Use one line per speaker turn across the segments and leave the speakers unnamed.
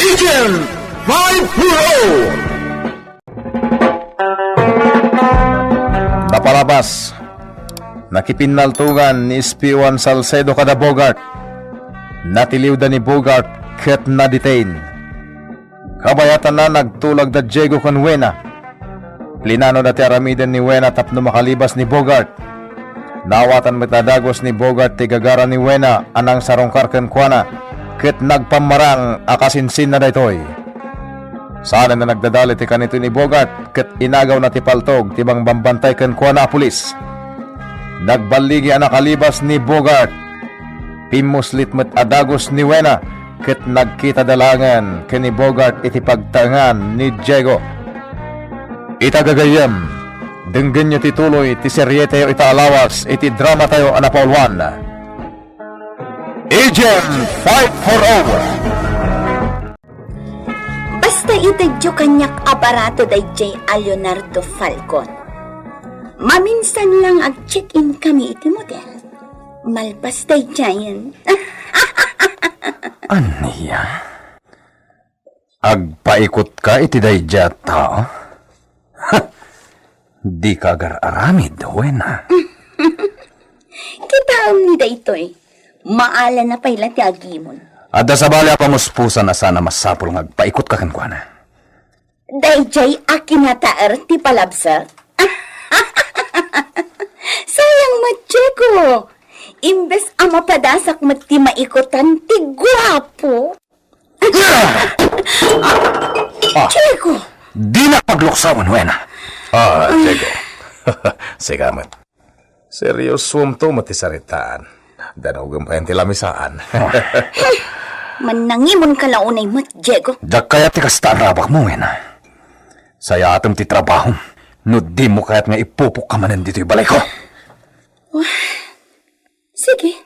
Agent 5-0! Napalabas, nakipinaltugan ni SP1 Salcedo kada Bogart. Natiliw da ni Bogart ket na-detain. Kabayatan na nagtulag da Diego kon Wena. Plinano dati aramiden ni Wena tapno makalibas ni Bogart. Nawatan metadagos ni Bogart tigagara ni Wena anang sarongkar ken kuana ket nagpamarang akasinsin na daytoy. Sana na nagdadali ti kanito ni Bogart ket inagaw na ti paltog tibang bambantay ken kuana pulis. Nagbaligi ang nakalibas ni Bogart. Pimuslit met adagos ni Wena ket nagkita dalangan ken ni Bogart iti pagtangan ni Diego. Itagagayam, denggen nyo tituloy ti serye tayo itaalawas iti drama tayo anapaulwan. Agent 5-4-0.
Basta itadyo kanyak aparato day J. Leonardo Falcon. Maminsan lang ag-check-in kami iti model. Malpas day Jayan.
Aniya? Agpaikot ka iti day tao? Di ka agar-aramid, Wena.
Kita ni daytoy. Maala na payla ti agimon.
Adda sa bali pamuspusan na sana masapul ng agpaikot ka kankwana.
Dayjay akinataer ti palabsa. Sayang matjego. Imbes ang mapadasak mat ti maikotan ti guwapo. Diego!
Di na pagluksawan, Wena. Diego. Sigamat. Seryosum to matisaritaan. Danawag pa yung tilamisaan.
Manangimon ka launay mat, Diego.
Dak kaya ti kasta rabak mo, Wena. Saya atom ti trabaho. No di mo kaya't nga ipupok ka manan dito yung balay ko.
Sige.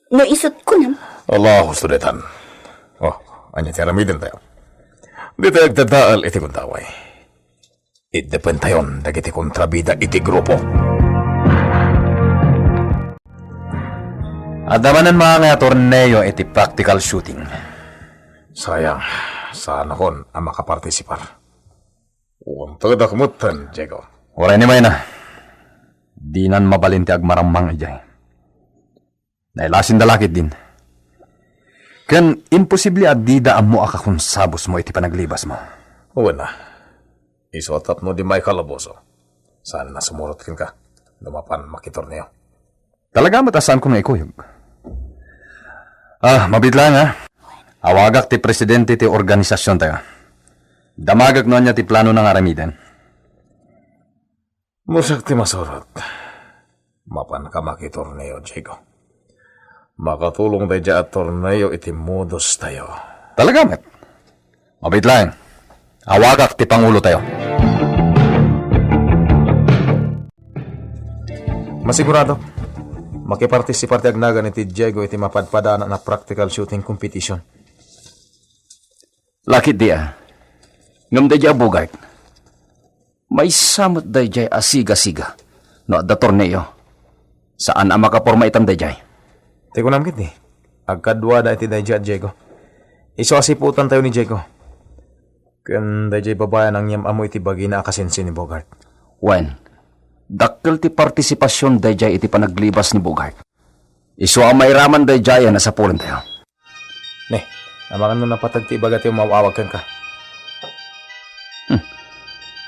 No isot ko nam.
Allah, sudetan. Anya ti aramidin tayo. Di tayo agdadaal iti kuntaway. Idepen tayon dagiti kontrabida iti grupo. Adamanan mga torneo iti practical shooting. Sayang, sana kon ang makapartisipar. Uwang tagakmutan, Diego. Wala ni may na. Di nan mabalinti agmaramang ijay. Nailasin dalakit din. Ken imposible adida mo akakonsabos mo iti panaglibas mo. Wala. Isotap mo di may kalaboso. Sana nasumurot ka. Lumapan makitorneo. Talaga matasan ko nga ikuyog. Mabit lang ha. Awagak ti presidente ti organisasyon tayo. Damagak no niya ti plano ng aramidan. Musak ti masurot. Mapan ka makitorneo, Diego. Makatulong tayo dya at torneo iti modus tayo. Talaga, met? Mabit lang. Awagak ti pangulo tayo. Masigurado. Makipartisipar ti agnagan iti Diego iti mapadpadana na practical shooting competition. Lakit dia. Ngam dayjay Bogart. May samot dayjay asiga-siga. No, da torneo. Saan ang makaporma itam dayjay? Teko namkit ni. Agkadwa da iti dayjay Diego. Iso asiputan tayo ni Diego. Kaya dayjay babayan ang niyam amo iti bagi na akasensi ni Bogart. When? Dakkel ti partisipasyon dayjay iti panaglibas ni Bogart. Isu ang mairaman dayjay na sa pulan tayo. Ne, amakan mo napatag ti ibagat yung mawawag ka.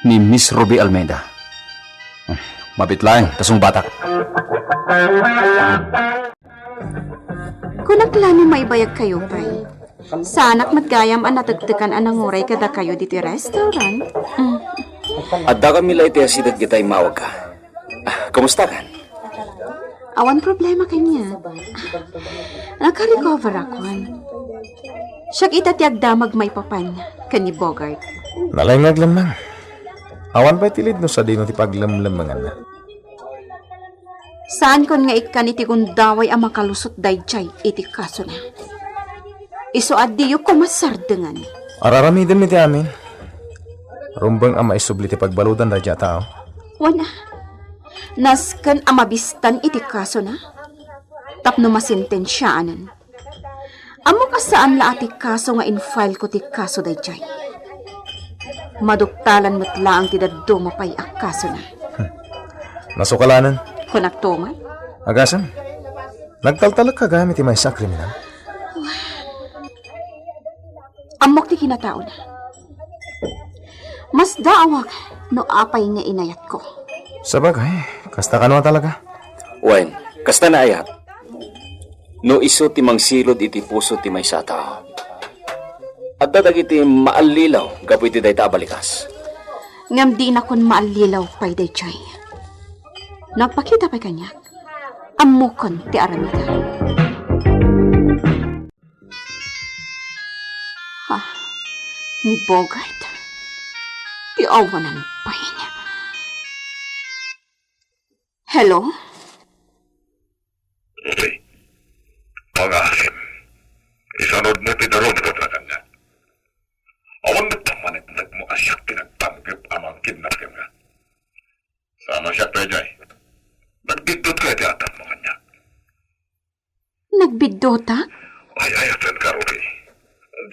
Ni Miss Ruby Almeida. Mabit lang, tasong batak.
Kung nagplano maibayag kayo, pay. Sanak matgayam ang natagtakan ang nanguray kada kayo dito restaurant.
Adda kami la iti asidat kita'y mawag ka. Kumusta kan?
Awan problema kanya. Naka-recover ako. Siyak itatiag damag may papan kani Bogart.
Nalaingag lamang. Awan pa itilid no sa dino ti paglamlamangan na.
Saan kon nga ikan iti kundaway ang makalusot dayjay iti kaso na. Iso adiyo kumasardengan.
Araramidin mi ti amin. Rumbang ang maisubli ti pagbaludan da dya tao.
Wana. Nasken ang mabistan iti kaso na. Tapno masentensyaanan. Amo ka saan la ati kaso nga in-file ko ti kaso dayjay. Maduktalan mo't laang ti daddo mapay ak kaso na.
Nasukalanan.
Kunaktuman?
Agasan? Nagtaltalak ka gamit yung may sa kriminal?
Amok ti kinatao na. Mas daawag no apay nga inayat ko.
Sabagay, kasta ka naman talaga.
Wen, kasta na ayat. No iso ti mangsilod iti puso ti may sa tao. At dadag iti maalilaw gapu iti dayta balikas.
Ngam di na kon maalilaw pay dayjay. Nagpakita pa kanyak. Amukon ti aramida. Ha, ni Bogart. Ti awanan pa niya. Hello?
Uy, pag-asim. Isanod mo tinaroon ko na kanya. Awan na tamanit nagmukasyak pinagtanggap amang kidnapin nga. Sama siya pwede. Nagdidot ka di atang mo kanya.
Nagbidota?
Ay, ayatan ka, Ruby.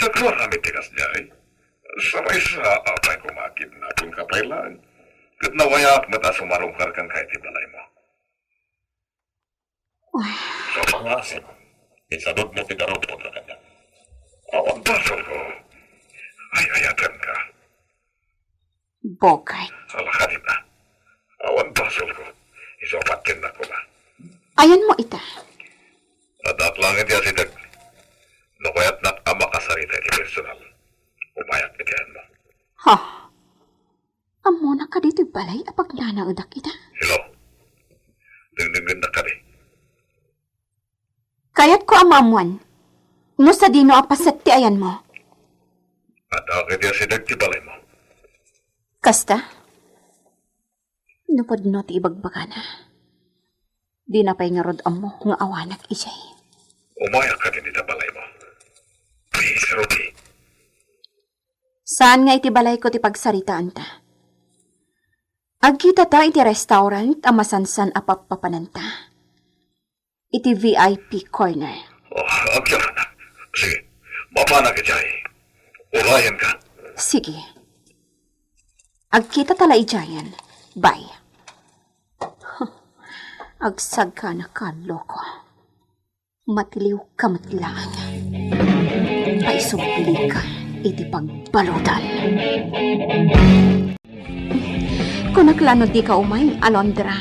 Dagwa kami tigas niya eh. Sabay sa apay ko makidnapin ka pa ilan. Kat nawayak mata sumarong karkan kahit ibalay mo. So, pangasim. Isanod mo tinaroon ko na kanya. Awan basol ko. Ay, ayatan ka.
Bogart.
Alakanin na. Awan basol ko. Isopatin na ko na.
Ayan mo ita.
At langit niya si Dag. Nakayat na ama kasarita ni personal. Umayak itihan mo.
Ha? Amo na ka dito balay apag nanaudak ita.
Hello? Dingdingin na kami.
Kayat ko amamuan. No sa dino apasat ti ayan mo.
At langit niya si Dag ti balay mo.
Kasta? Napod no ti ibagbaga na. Di na pa'y nga rod amo nga awanak isay.
Umayak ka din ita balay mo. Please, Ruby.
Saan nga iti balay ko ti pagsaritaan ta? Agkita ta iti restaurant amasansan apapapananta. Iti VIP corner.
Oh, agyan na. Sige, mapana ka dyan. Ulayan ka.
Sige. Agkita tala ijayan. Bye. Agsag ka na ka, loko. Matiliw ka matlang. Paisubli ka, iti pagbalutan. Kung naklano di ka umay, Alondra.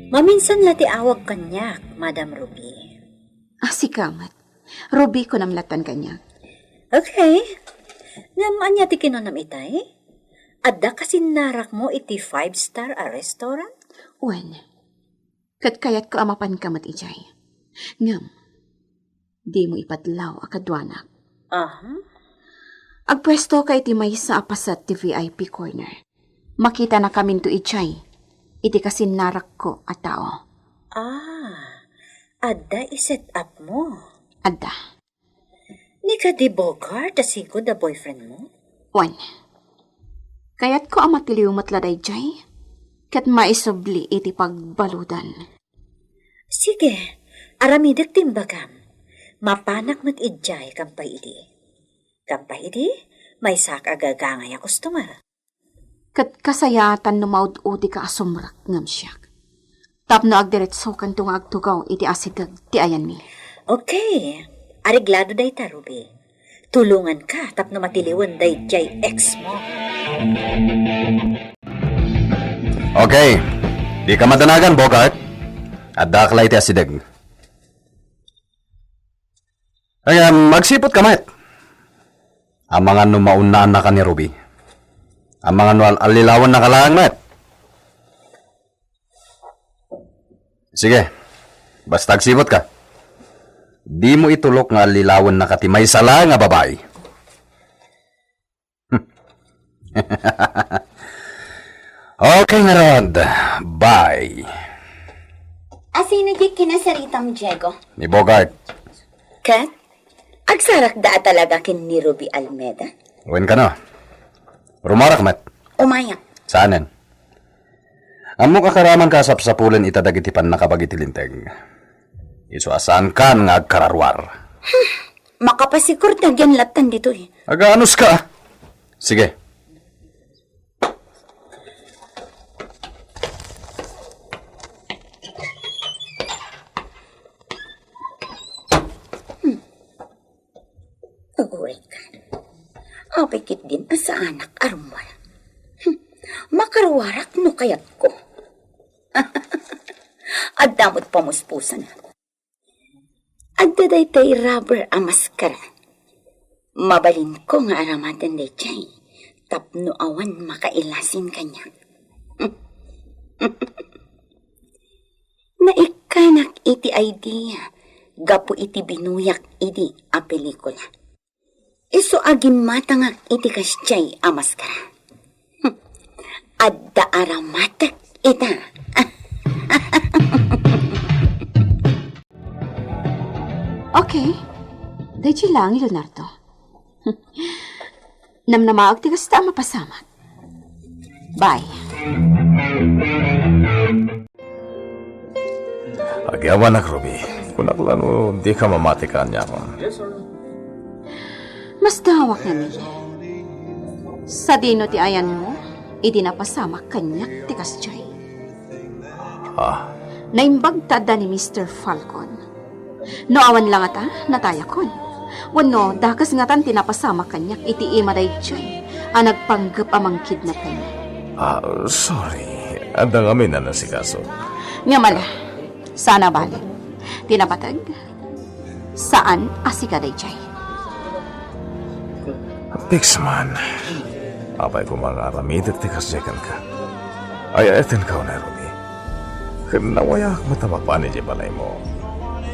Maminsan lati awag kanyak, Madam Ruby.
Si kamat. Ruby ko namlatan kanya.
Okay. Naman niya ti kinonam itay? Adda kasi narak mo iti 5-star a restaurant?
Wen, kat kayat ko amapan kamat ijay. Ngam, di mo ipatlaw akadwanak.
Aha.
Agpwesto kay ti may sa apasat ti VIP corner. Makita na kamin to ijay. Iti kasi narak ko at tao.
Adda iset up mo.
Adda.
Ni ka di Bogart, asigo da boyfriend mo?
Wen, kayat ko amatiliw matladay jay. Kat maisubli iti pagbaludan.
Sige, aramidak timbagam. Mapanak mag-idjay kampay idi. Kampay idi, may sak agagangay a customer.
Kat kasayatan numaud o di ka asumrak ngam siyak. Tapno agdiretso kan tunga agtugaw iti asidag ti ayan mi.
Okay, ariglado day ta, Ruby. Tulungan ka tapno matiliwan day jay ex mo.
Okay, di ka madanagan, Bogart. At daklay ti asidag. Ay, magsipot ka, Matt. Ang mga numaunaan na ka ni Ruby. Ang mga alilawan na kalaang, Matt. Sige, basta agsipot ka. Di mo itulok nga alilawan na katimay sala nga babae. Okay nga Rod. Bye.
Asino di kinasaritam, Diego?
Ni Bogart.
Kat? Agsarak da talaga kin ni Ruby Almeda?
Uwin ka na. Rumarak, Matt.
Umayak.
Saanan? Amo kakaraman ka sapsapulan itadag itipan nakabag itilinteg. Iso asan kan nga agkararwar.
Makapasikur na latan dito eh.
Aga-anos ka? Sige.
Uy ka. Apikit din sa anak arumwal. Makarwarak no kayat ko. At damot pamuspusan. At daday rubber ang maskara. Mabalin ko nga aramatan day chay. Tapno awan makailasin kanya. Naikanak iti idea. Gapo iti binuyak iti a pelikula. Iso agim matangak iti kasyay a maskara. Adda aramatak ita.
Okay. Dahi lang, Leonardo. Namnamaag tigas ta mapasamak. Bye.
Agyawan nak, Ruby. Kunaklan mo, di ka mamatikan niya ako.
Mas dawak namin. Sa dino ti ayan mo, iti napasamak kanyak tikas jay.
Ah,
Naimbag tada ni Mr. Falcon. No awan lang ata, nataya kon. Wano, dakas nga tan tinapasama kanyak iti imaday jay, ang nagpanggap amang kidnap kanya.
sorry. Andang amin na nasikaso.
Nga mala, sana balik. Tinapatag, saan asikaday jay?
Pix man. Apay ko mga aramid at tikas jagan ka. Ay, etin ka na, Ruby. Kinawaya matamapaan ni balay mo.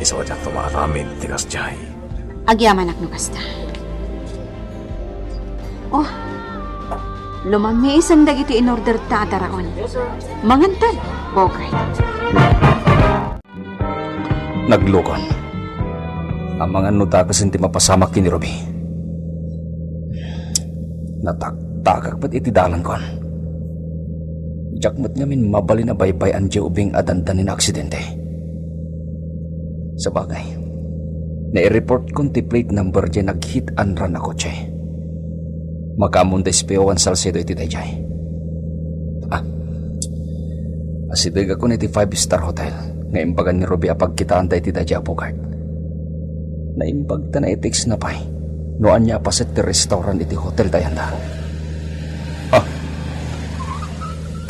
Isa wajak tumaramid tikas jay.
Agyaman ak nukasta. Oh, lumami isang dagiti in order tataraon. Mangantal, Bogart.
Naglukon. Ang mga nutagas hindi mapasamak kini Ruby. Nataktakak ba't itidalan kon? Jakmat ngamin mabali na baybay ang ubing adandanin na aksidente. Sa bagay, nai-report kong ti plate number dyan nag-hit and run na kotse. Makamunday spiyawan Salcedo iti dayjay. Asidig ako na iti 5-star hotel. Ngaimbagan ni Ruby apagkitaan da iti dayjay Bogart. Naimbag ta na itiks na pay. Noan niya pasit ti restaurant iti hotel dayanda.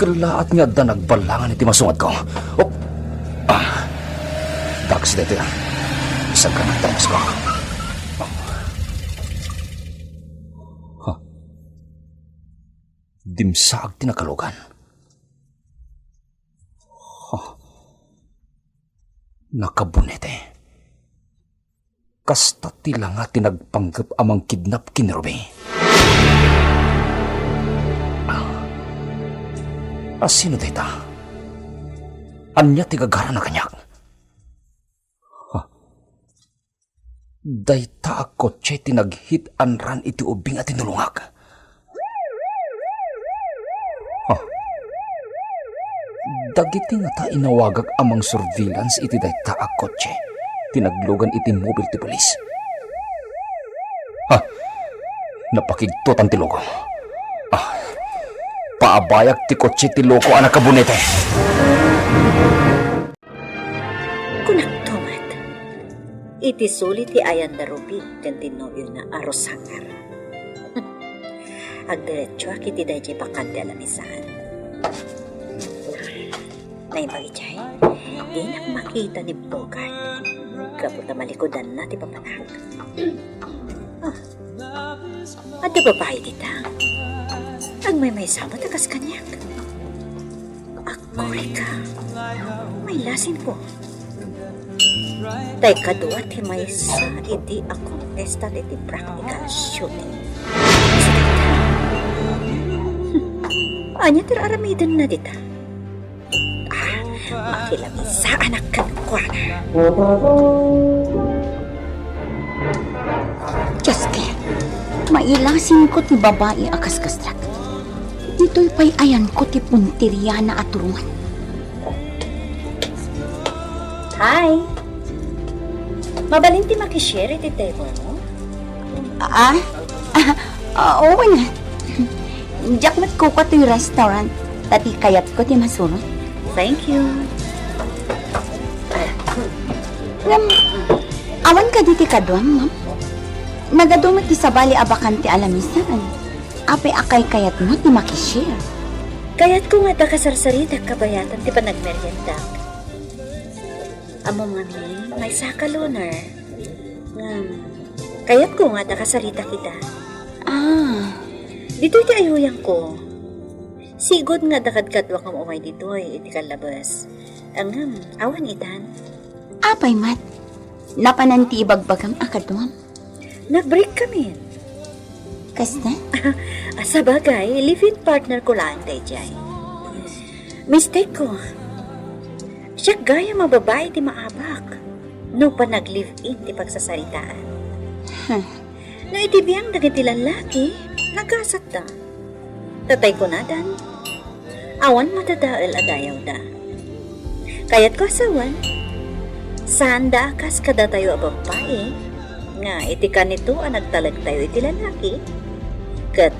Kalaat nga da nagbalangan iti masungat ko. Dax dito yan. Isang ka nagtamas ko. Dimsaag tinakalugan. Nakabunete. Kasta tila nga tinagpanggap amang kidnap kini Ruby. Sino dita? Anya tigagara na kanyak? Dayta ako tse tinag-hit and run iti ubing at tinulungag. Dagiti nga ta inawagag amang surveillance iti dayta ako tse. Tinaglugan iti mobile ti polis. Napakigtot ang tilogo. Paabayag ti kotse ti loko anak kabunete.
Kunaktumat. Iti sulit ti ayan da Ruby kan tinobyo na arosangar. Agdiretso akiti dayjay bakante alamisaan. Naimbagi chay, di nak makita ni Bogart. Kapag na malikodan na ti papanag. At di babae dita. Ang may sama takas kanyak. Ako rika. May lasin ko. Tay kadua ti may sa iti ako testa iti practical shooting. Sa dita. Anya tiraramidan na dita. Makilami sa anak kankwana.
Just kaya, mailasin ko ti babae akas kastrak. Dito'y pa'y ayan ko ti punteriya na aturungan.
Hi! Mabalin ti makishare iti table mo? Oo na. Jakmat ko ka to yung restaurant. Tati kayat ko ti masunod. Thank you. Ngam, awan ka diti kaduam, ma'am. Nagadumit ti sabali abakan ti alamisan. Ape akay kayat mo ti makishare.
Kayat ko nga ta kasarsarita kabayatan ti panagmeryenda. Amo mami, may saka lunar. Kayat ko nga ta kasarita kita. Dito iti ayuyang ko. Sigod nga dakad-kadwa kam umay ditoy iti kalabas. Angam, awan itan.
Apay, mat. Napananti ibagbagam akaduam.
Nag-break kami.
Kasta?
Sa bagay, live-in partner ko lang tayo dyan. Mistake ko. Siya gaya mababae ti maabak. No pa nag-live-in ti pagsasaritaan. No itibiyang dagiti lalaki, nagasat da. Tatay ko na dan. Awan matadaal adayaw da. Kaya't ko asawan. Saan da akas kada tayo ababae? Nga iti kanito ang nagtalag tayo iti lalaki. Kat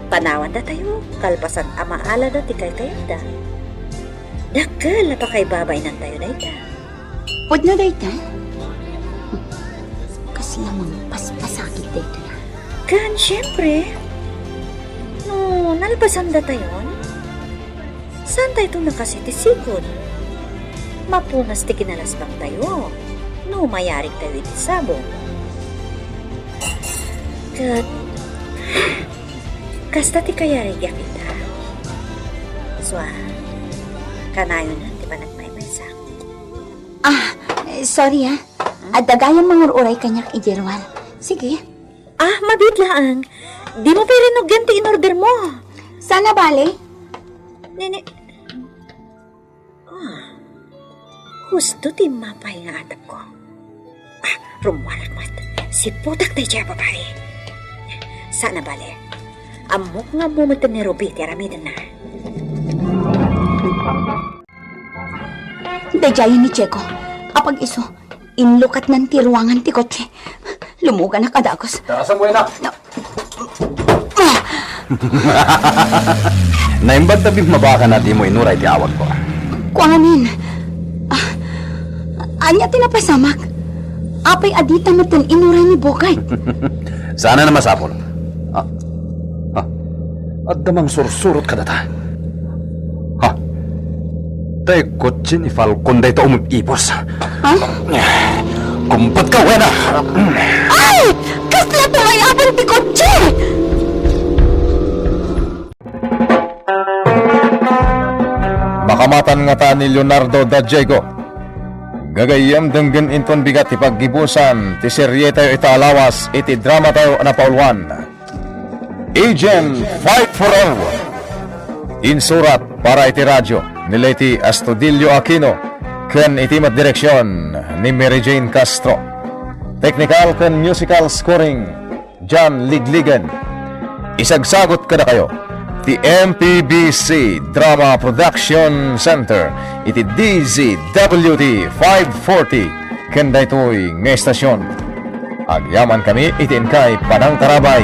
panawan da tayo, kalpasan amaala da ti kay da. Dakal pa kay babay ng tayo da ita.
Pud na dayta? Kasi lamang paspasakit dayta na.
Kan, syempre. No, nalpasan da tayo. Saan tayo ito nakasitisikod? Mapunas ti kinalasbang tayo. No, mayarig tayo iti sabong. Kat, kasta ti kayarig ya kita. Swa, kanayon na, di ba nagmaymaysak?
Sorry Adagayan mangururay kanyak ijerwal. Sige.
Mabitlaan. Di mo pa rinugyan ti in-order mo.
Sana bale?
Nene. Gusto ti mapay nga atap ko. Rumwalag mat. Si putak tayo siya babae. Sana bale. Amok nga mo matan ni Ruby ti aramidan na.
Dayayan ni Cheko. Apag iso, inlukat ng tiruangan ti kotse. Lumugan na kadagos.
Tarasang buhay na! Naimbad tabi mabaka na di mo inuray ti awag ko.
Kuanin. Anya tinapasamak. Apay adita matan inuray ni Bogart.
Sana na masapol. At damang sursurot ka data. Tay kotse ni Falcon day ta umipos. Kumpat ka, wena!
Ay! Kasla tumayabang ti kotse!
Makamatan nga ta ni Leonardo da Diego. Gagayam denggen inton bigat ti paggibusan ti serye tayo itaalawas iti drama tayo na paulwan. Agent Fight for All. Insurat para iti radyo nila iti Astudillo Aquino ken iti direksyon ni Mary Jane Castro. Technical ken musical scoring John Ligligan. Isagsagot kada kayo ti MPBC Drama Production Center iti DZWT 540 ken daytoy nga estasyon. Agyaman kami iti kay Padang Tarabay.